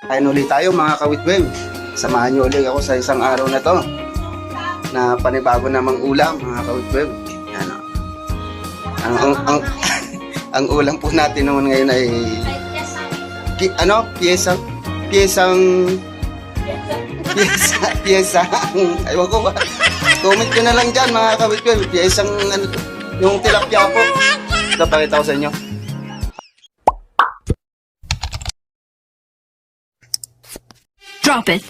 Kain ulit tayo mga kawitweng. Samahan niyo ulit ako sa isang araw na to na panibago namang ulam mga kawitweng. Yan o. Ang ulam po natin naman ngayon ay piyesang aywan ko ba. Comment ko na lang dyan mga kawitweng. Piyesang yung tilapia po. Ito pakita ko sa inyo. Drop it.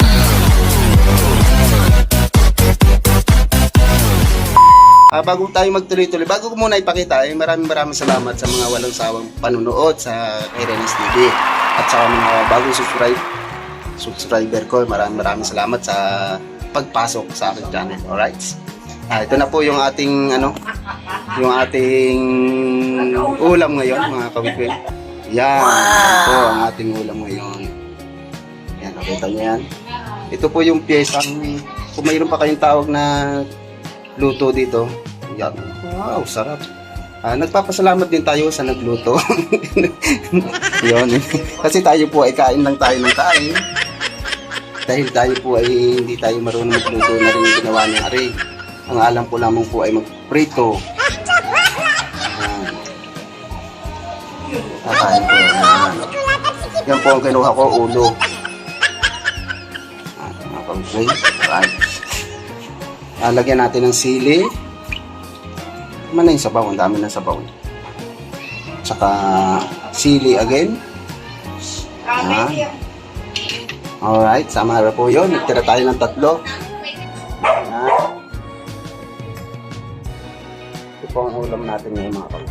Bago tayo magtuloy-tuloy, bago ko muna ipakita, maraming salamat sa mga walang sawang panunood sa Renis TV at sa mga bagong subscriber ko. Maraming salamat sa pagpasok sa aking channel. Alright? Ito na po yung ating ulam ngayon mga kawitweng. Yan po ang ating ulam ngayon. Yan, nakita niyo yan. Ito po yung piyesang, kung mayroon pa kayong tawag na luto dito. Yan. Wow, sarap. Nagpapasalamat din tayo sa nagluto. Yun. Kasi tayo po ay kain lang tayo ng kain. Dahil tayo po ay hindi tayo marunong magluto na rin ginawa niya rin. Ang alam ko lamang po ay magprito. Kakain po. Yan po ang kinuha ko, ulo. Okay. Right. Lagyan natin ng sili. Tama na yung sabaw. Ang dami ng sabaw. Tsaka sili again. Alright. Sama na po yun. Nagtira tayo ng 3. Ito po ang ulam natin ngayon mga kapatid.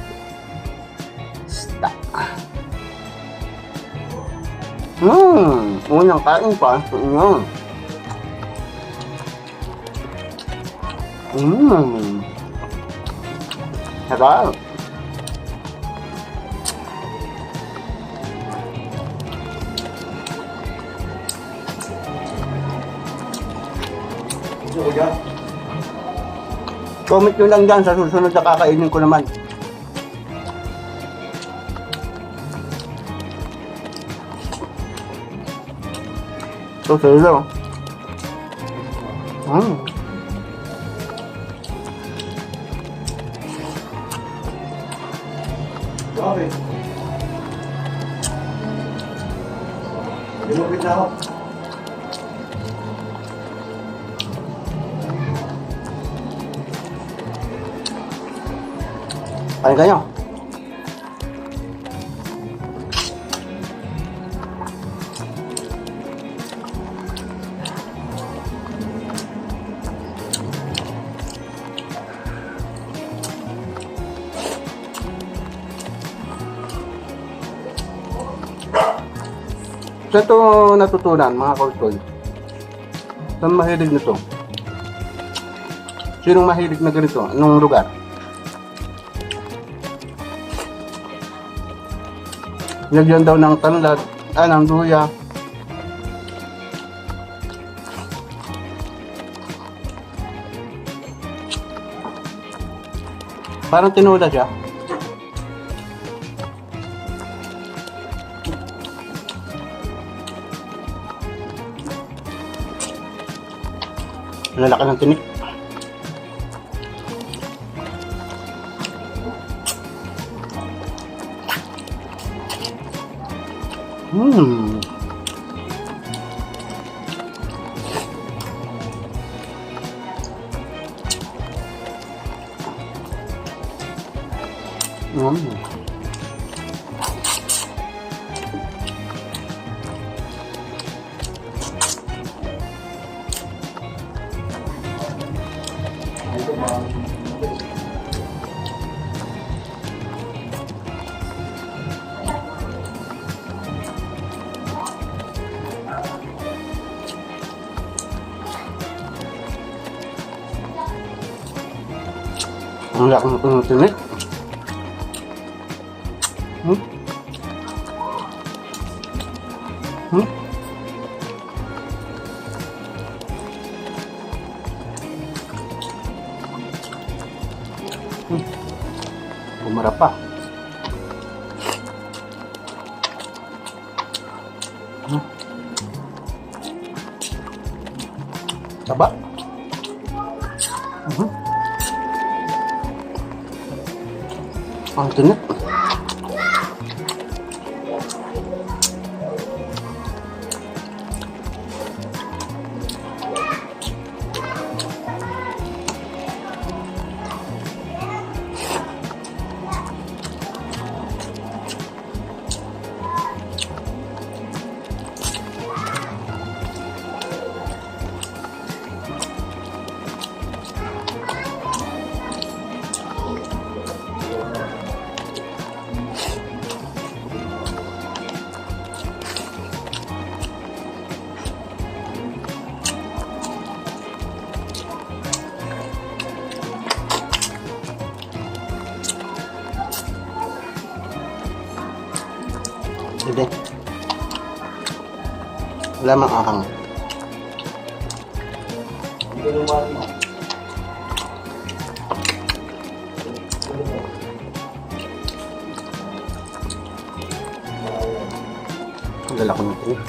Stop. Unang kain pa. Sarap. Comment nyo lang dyan sa susunod na kakainin ko naman. So, sa'yo. Okay. Lumapit na ako. Kain kayo. Sa ito natutunan mga kautol. Saan mahilig nito? Sinong mahilig na ganito? Anong lugar? Lagyan daw ng tanlad, ng luya. Parang tinula siya. Lalaki ng tinik. Ang laki ng tinik. Bumarap pa. Taba. Ang tinik. Hindi. Wala mang ahang. Ang lalaki ng trip.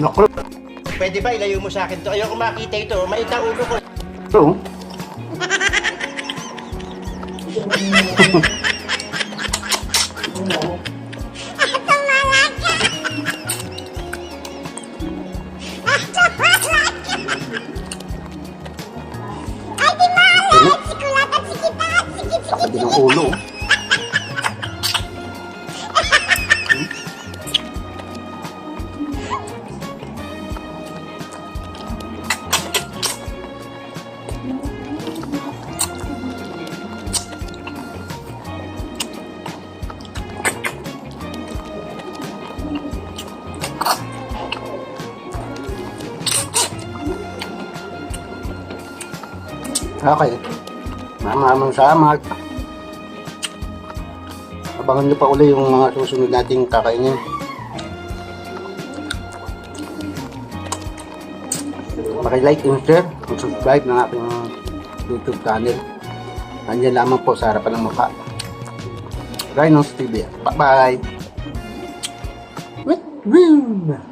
Naku. Pwede ba ilayo mo sa akin to? Ayoko makita ito. Maita ulo ko. Ito. Sakit din ang ulo. Okay. Maraming salamat. Abangan nyo pa uli yung mga susunod nating kakainin. Paki-like and share and subscribe ng ating YouTube channel. Nandiyan lamang po sa harapan ng mukha. Rhinos TV. Bye-bye! Woo!